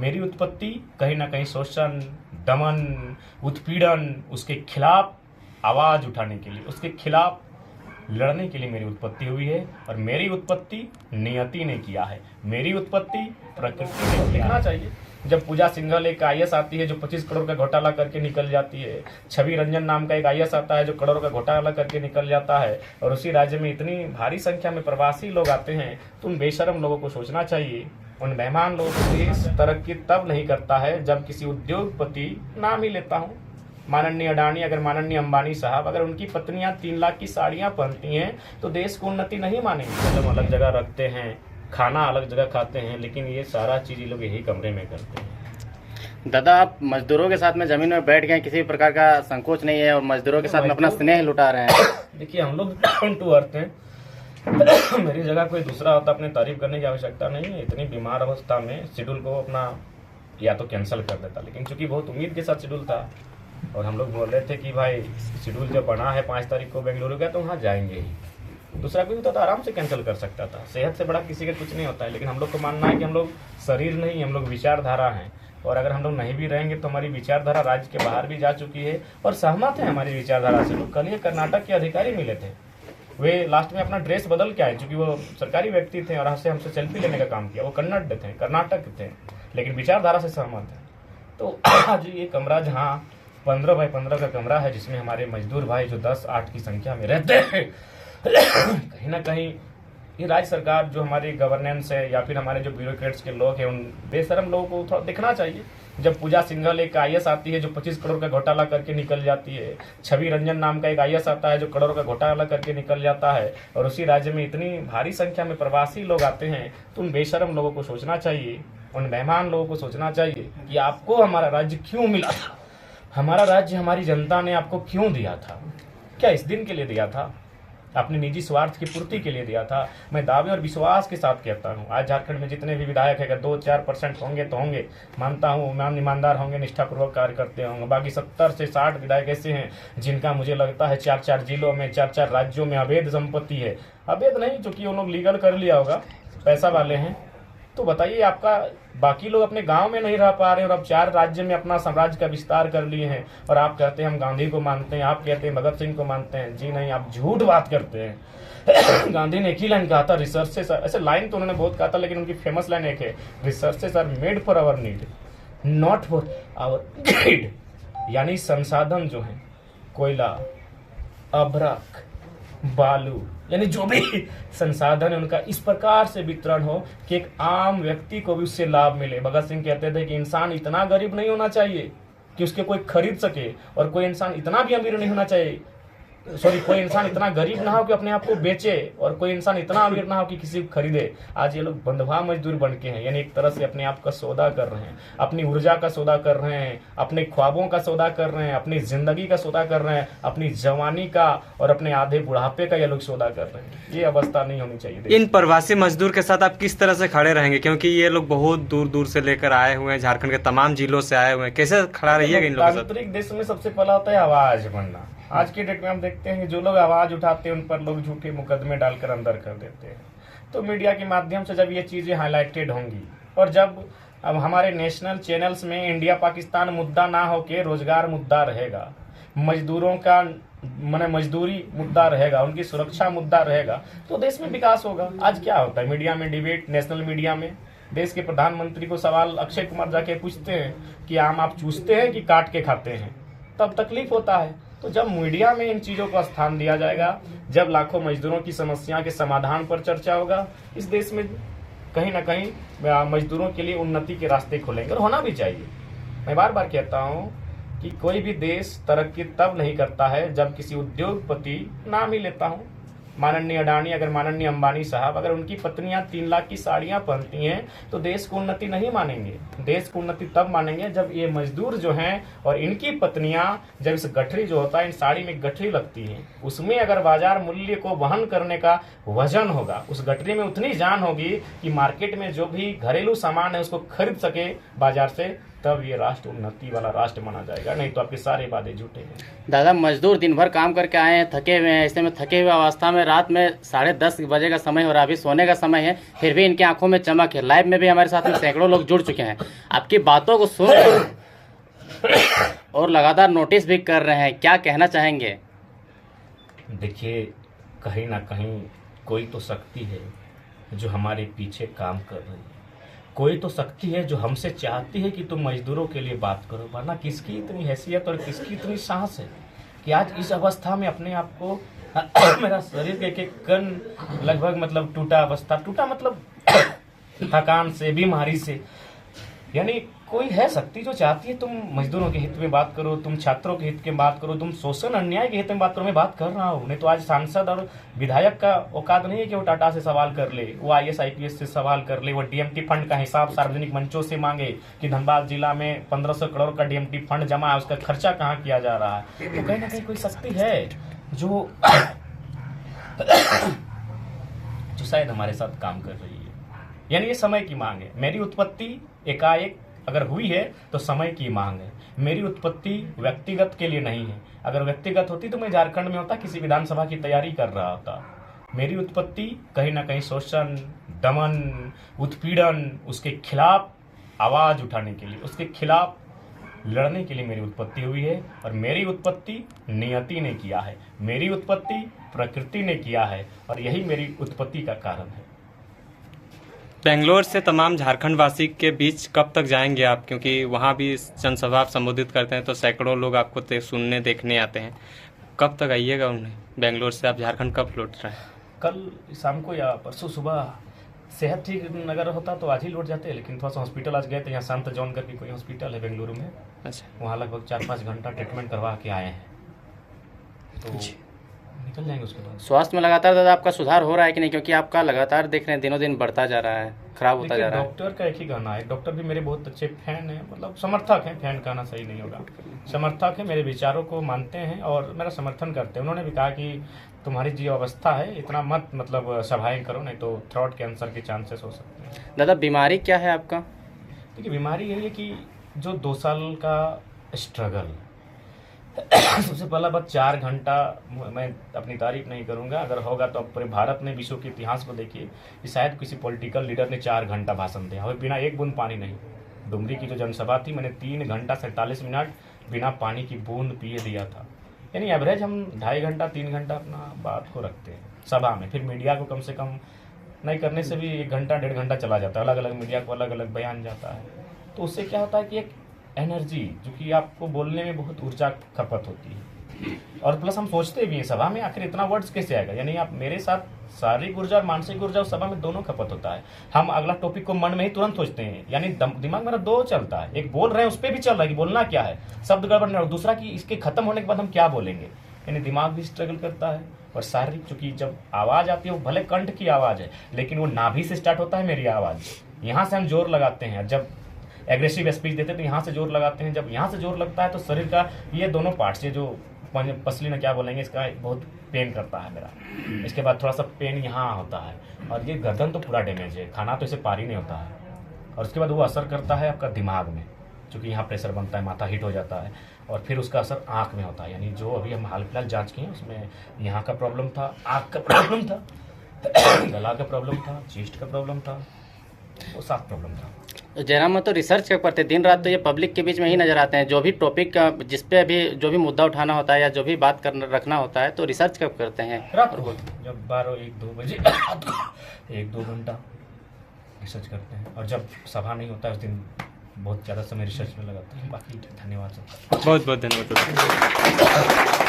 मेरी उत्पत्ति कहीं ना कहीं शोषण, दमन, उत्पीड़न, उसके खिलाफ आवाज उठाने के लिए, उसके खिलाफ लड़ने के लिए मेरी उत्पत्ति हुई है। और मेरी उत्पत्ति नियति ने किया है, मेरी उत्पत्ति प्रकृति ने लिखना चाहिए। जब पूजा सिंघल एक आईएएस आती है जो 25 करोड़ का घोटाला करके निकल जाती है, छवि रंजन नाम का एक आईएएस आता है जो करोड़ों का घोटाला करके निकल जाता है, और उसी राज्य में इतनी भारी संख्या में प्रवासी लोग आते हैं, तो उन बेशरम लोगों को सोचना चाहिए। उन मेहमान लोगों को देश तरक्की तब नहीं करता है जब किसी उद्योगपति, नाम ही लेता हूँ माननीय अडानी, अगर माननीय अंबानी साहब, अगर उनकी पत्नियां 3 लाख की साड़ियां पहनती हैं तो देश को उन्नति नहीं मानेंगे। कदम अलग जगह रखते हैं, खाना अलग जगह खाते हैं, लेकिन ये सारा चीज़ ये लोग यही कमरे में करते हैं। दादा, आप मजदूरों के साथ में जमीन में बैठ गए, किसी प्रकार का संकोच नहीं है और मजदूरों के साथ में अपना स्नेह लुटा रहे हैं। देखिए, हम लोग डाउन टू अर्थ हैं। मेरी जगह कोई दूसरा होता, अपनी तारीफ करने की आवश्यकता नहीं है। इतनी बीमार अवस्था में शेड्यूल को अपना या तो कैंसिल कर देता, लेकिन चूंकि बहुत उम्मीद के साथ शेड्यूल था और हम लोग बोल रहे थे कि भाई शेड्यूल जब बना है 5 तारीख को बेंगलुरु का, तो वहाँ जाएंगे ही। दूसरा कोई होता तो आराम से कैंसिल कर सकता था। सेहत से बड़ा किसी का कुछ नहीं होता है, लेकिन हम लोग को मानना है कि हम लोग शरीर नहीं, हम लोग विचारधारा हैं। और अगर हम लोग नहीं भी रहेंगे तो हमारी विचारधारा राज्य के बाहर भी जा चुकी है और सहमत है हमारी विचारधारा से लोग। कल ये कर्नाटक के अधिकारी मिले थे, वे लास्ट में अपना ड्रेस बदल के आए, चूंकि वो सरकारी व्यक्ति थे और हमसे सेल्फी लेने का काम किया। वो कन्नड़ थे, कर्नाटक थे, लेकिन विचारधारा से सहमत है। तो आज ये कमरा जहाँ 15 बाई 15 का कमरा है, जिसमें हमारे मजदूर भाई जो 10-8 की संख्या में रहते हैं, कहीं ना कहीं ये राज्य सरकार जो हमारी गवर्नेंस है या फिर हमारे जो ब्यूरोक्रेट्स के लोग हैं, उन बेशरम लोगों को थोड़ा दिखना चाहिए। जब पूजा सिंघल एक आईएएस आती है जो 25 करोड़ का घोटाला करके निकल जाती है, छवि रंजन नाम का एक आईएएस आता है जो करोड़ों का घोटाला करके निकल जाता है, और उसी राज्य में इतनी भारी संख्या में प्रवासी लोग आते हैं, तो उन बेशरम लोगों को सोचना चाहिए, उन मेहमान लोगों को सोचना चाहिए कि आपको हमारा राज्य क्यों मिला था, हमारा राज्य हमारी जनता ने आपको क्यों दिया था। क्या इस दिन के लिए दिया था? अपने निजी स्वार्थ की पूर्ति के लिए दिया था? मैं दावे और विश्वास के साथ कहता हूं, आज झारखंड में जितने भी विधायक है, अगर 2-4% होंगे तो होंगे, मानता हूं, ईमानदार होंगे, निष्ठापूर्वक कार्य करते होंगे। बाकी 70 से 60 विधायक ऐसे हैं जिनका मुझे लगता है 4-4 जिलों में, 4-4 राज्यों में अवैध संपत्ति है। अवैध नहीं, चूंकि उन लोग लीगल कर लिया होगा, पैसा वाले हैं। तो बताइए, आपका बाकी लोग अपने गांव में नहीं रह पा रहे और अब 4 राज्य में अपना साम्राज्य का विस्तार कर लिए हैं, और आप कहते हैं हम गांधी को मानते हैं, आप कहते हैं भगत सिंह को मानते हैं। जी नहीं, आप झूठ बात करते हैं। गांधी ने एक ही लाइन कहा था, रिसोर्सेस, ऐसे लाइन तो उन्होंने बहुत कहा था, लेकिन उनकी फेमस लाइन एक है, resources are made for our need, not for our greed. यानी संसाधन जो है, कोयला, अभ्रक, बालू, यानी जो भी संसाधन है उनका इस प्रकार से वितरण हो कि एक आम व्यक्ति को भी उससे लाभ मिले। भगत सिंह कहते थे कि इंसान इतना गरीब नहीं होना चाहिए कि उसके कोई खरीद सके, और कोई इंसान इतना भी अमीर नहीं होना चाहिए, कोई इंसान इतना गरीब ना हो कि अपने आप को बेचे, और कोई इंसान इतना अमीर ना हो कि किसी को खरीदे। आज ये लोग बंधुआ मजदूर बन के हैं, यानी एक तरह से अपने आप का सौदा कर रहे हैं, अपनी ऊर्जा का सौदा कर रहे हैं, अपने ख्वाबों का सौदा कर रहे हैं, अपनी जिंदगी का सौदा कर रहे हैं, अपनी जवानी का और अपने आधे बुढ़ापे का ये लोग सौदा कर रहे हैं। ये अवस्था नहीं होनी चाहिए। इन प्रवासी मजदूर के साथ आप किस तरह से खड़े रहेंगे, क्योंकि ये लोग बहुत दूर दूर से लेकर आए हुए हैं, झारखंड के तमाम जिलों से आए हुए हैं, कैसे खड़ा रहिएगा इन लोगों के साथ? तांत्रिक देश में सबसे पहला होता है आवाज बनना। आज के डेट में हम देखते हैं कि जो लोग आवाज उठाते हैं उन पर लोग झूठे मुकदमे डालकर अंदर कर देते हैं। तो मीडिया के माध्यम से जब ये चीजें हाईलाइटेड होंगी, और जब अब हमारे नेशनल चैनल्स में इंडिया पाकिस्तान मुद्दा ना होके रोजगार मुद्दा रहेगा, मजदूरों का मजदूरी मुद्दा रहेगा, उनकी सुरक्षा मुद्दा रहेगा, तो देश में विकास होगा। आज क्या होता है मीडिया में डिबेट, नेशनल मीडिया में देश के प्रधानमंत्री को सवाल अक्षय कुमार जाके पूछते हैं कि आम आप चूसते हैं कि काट के खाते हैं, तब तकलीफ होता है। तो जब मीडिया में इन चीजों को स्थान दिया जाएगा, जब लाखों मजदूरों की समस्या के समाधान पर चर्चा होगा, इस देश में कहीं ना कहीं मजदूरों के लिए उन्नति के रास्ते खुलेंगे, और होना भी चाहिए। मैं बार बार कहता हूं कि कोई भी देश तरक्की तब नहीं करता है जब किसी उद्योगपति, नाम ही लेता हूं माननीय अडानी, अगर माननीय अंबानी साहब, अगर उनकी पत्नियां 3 लाख की साड़ियां पहनती हैं तो देश को उन्नति नहीं मानेंगे। देश को उन्नति तब मानेंगे जब ये मजदूर जो हैं और इनकी पत्नियां, जब इस गठरी जो होता है, इन साड़ी में गठरी लगती है, उसमें अगर बाजार मूल्य को वहन करने का वजन होगा, उस गठरी में उतनी जान होगी कि मार्केट में जो भी घरेलू सामान है उसको खरीद सके बाजार से, तब ये राष्ट्र उन्नति वाला राष्ट्र माना जाएगा, नहीं तो आपके सारे वादे झूठे हैं। दादा, मजदूर दिन भर काम करके आए हैं, थके हुए हैं, ऐसे में थके हुए अवस्था में रात में 10:30 बजे का समय हो रहा है, अभी सोने का समय है, फिर भी इनकी आंखों में चमक है। लाइव में भी हमारे साथ में सैकड़ों लोग जुड़ चुके हैं, आपकी बातों को सुन और लगातार नोटिस भी कर रहे हैं, क्या कहना चाहेंगे? देखिए, कहीं ना कहीं कोई तो शक्ति है जो हमारे पीछे काम कर रही है, कोई तो शक्ति है जो हमसे चाहती है कि तुम मजदूरों के लिए बात करो, वरना किसकी इतनी हैसियत और किसकी इतनी साहस है कि आज इस अवस्था में अपने आप को मेरा शरीर के एक कण लगभग मतलब टूटा मतलब थकान से, बीमारी से, यानी कोई है शक्ति जो चाहती है तुम मजदूरों के हित में बात करो, तुम छात्रों के हित में बात करो, तुम शोषण अन्याय के हित में बात करो। मैं बात कर रहा हूँ, नहीं तो आज सांसद और विधायक का औकात नहीं है कि वो टाटा से सवाल कर ले, वो IAS IPS से सवाल कर ले, वो DMT फंड का हिसाब सार्वजनिक मंचों से मांगे कि धनबाद जिला में 1500 करोड़ का DMT फंड जमा है, उसका खर्चा कहाँ किया जा रहा है। तो कहीं ना कहीं कोई शक्ति है जो शायद हमारे साथ काम कर रही है, यानी ये समय की मांग है। मेरी उत्पत्ति एकाएक अगर हुई है तो समय की मांग है। मेरी उत्पत्ति व्यक्तिगत के लिए नहीं है, अगर व्यक्तिगत होती तो मैं झारखंड में होता, किसी विधानसभा की तैयारी कर रहा होता। मेरी उत्पत्ति कहीं ना कहीं शोषण, दमन, उत्पीड़न, उसके खिलाफ आवाज उठाने के लिए, उसके खिलाफ लड़ने के लिए मेरी उत्पत्ति हुई है। और मेरी उत्पत्ति नियति ने किया है, मेरी उत्पत्ति प्रकृति ने किया है, और यही मेरी उत्पत्ति का कारण है। बेंगलोर से तमाम झारखंड वासी के बीच कब तक जाएंगे आप, क्योंकि वहाँ भी जनसभा आप संबोधित करते हैं तो सैकड़ों लोग आपको सुनने देखने आते हैं, कब तक आइएगा उन्हें? बेंगलोर से आप झारखंड कब लौट रहे हैं? कल शाम को या परसों सुबह। सेहत ठीक अगर होता तो आज ही लौट जाते, लेकिन थोड़ा सा हॉस्पिटल आज गए थे, यहाँ शांत जॉन करके कोई हॉस्पिटल है बेंगलुरु में, अच्छा, वहाँ लगभग 4-5 घंटा ट्रीटमेंट करवा के आए हैं, तो निकल जाएंगे उसके बाद। स्वास्थ्य में लगातार दादा आपका सुधार हो रहा है कि नहीं, क्योंकि आपका लगातार देख रहे हैं दिनों दिन बढ़ता जा रहा है, खराब होता जा रहा है। डॉक्टर का एक ही कहना है, डॉक्टर भी मेरे बहुत अच्छे फैन हैं, मतलब समर्थक हैं, फैन कहना सही नहीं होगा, समर्थक हैं, मेरे विचारों को मानते हैं और मेरा समर्थन करते हैं। उन्होंने भी कहा कि तुम्हारी जो अवस्था है इतना मत मतलब सभाएं करो, नहीं तो थ्रोट कैंसर के चांसेस हो सकते हैं। दादा, बीमारी क्या है आपका? देखिए, बीमारी यही है कि जो 2 साल का स्ट्रगल, सबसे पहला बात 4 घंटा, मैं अपनी तारीफ नहीं करूंगा, अगर होगा तो पूरे भारत में विश्व के इतिहास को देखिए कि शायद किसी पॉलिटिकल लीडर ने 4 घंटा भाषण दिया और बिना एक बूंद पानी नहीं। डुमरी की जो जनसभा थी, मैंने 3 घंटा 47 मिनट बिना पानी की बूंद पिए दिया था, यानी एवरेज हम 2.5 घंटा 3 घंटा अपना बात को रखते हैं सभा में। फिर मीडिया को कम से कम नहीं करने से भी 1 घंटा 1.5 घंटा चला जाता है, अलग अलग मीडिया को अलग अलग बयान जाता है, तो उससे क्या होता है कि एक एनर्जी, जो कि आपको बोलने में बहुत ऊर्जा खपत होती है, और प्लस हम सोचते भी हैं सभा में आखिर इतना वर्ड्स कैसे आएगा, यानी आप मेरे साथ शारीरिक ऊर्जा और मानसिक ऊर्जा उस सभा में दोनों खपत होता है। हम अगला टॉपिक को मन में ही तुरंत सोचते हैं, यानी दिमाग मेरा 2 चलता है, एक बोल रहे हैं उस पर भी चल रहा है कि बोलना क्या है, शब्द गड़बड़ नहीं, और दूसरा कि इसके खत्म होने के बाद हम क्या बोलेंगे, यानी दिमाग भी स्ट्रगल करता है। और शारीरिक, चूंकि जब आवाज आती है वो भले कंठ की आवाज है, लेकिन वो नाभि से स्टार्ट होता है मेरी आवाज, यहाँ से हम जोर लगाते हैं, जब एग्रेसिव स्पीच देते हैं तो यहाँ से जोर लगाते हैं, जब यहाँ से जोर लगता है तो शरीर का ये दोनों पार्ट से जो पसली ना क्या बोलेंगे, इसका बहुत पेन करता है मेरा, इसके बाद थोड़ा सा पेन यहाँ होता है, और ये गर्दन तो पूरा डैमेज है, खाना तो इसे पार ही नहीं होता है, और उसके बाद वो असर करता है आपका दिमाग में, क्योंकि यहाँ प्रेशर बनता है, माथा हिट हो जाता है, और फिर उसका असर आँख में होता है, यानी जो अभी हम हाल फिलहाल जाँच किए उसमें यहाँ का प्रॉब्लम था, आँख का प्रॉब्लम था, गला का प्रॉब्लम था, चेस्ट का प्रॉब्लम था, वो 7 प्रॉब्लम था। जयराम, तो रिसर्च कब करते हैं? दिन रात तो ये पब्लिक के बीच में ही नजर आते हैं, जो भी टॉपिक जिस पे अभी जो भी मुद्दा उठाना होता है या जो भी बात करना रखना होता है, तो रिसर्च कब करते हैं? रात को जब 12-1-2 बजे 1-2 घंटा रिसर्च करते हैं, और जब सभा नहीं होता है उस दिन बहुत ज़्यादा समय रिसर्च में लगाते हैं। बाकी धन्यवाद सबका, बहुत बहुत धन्यवाद।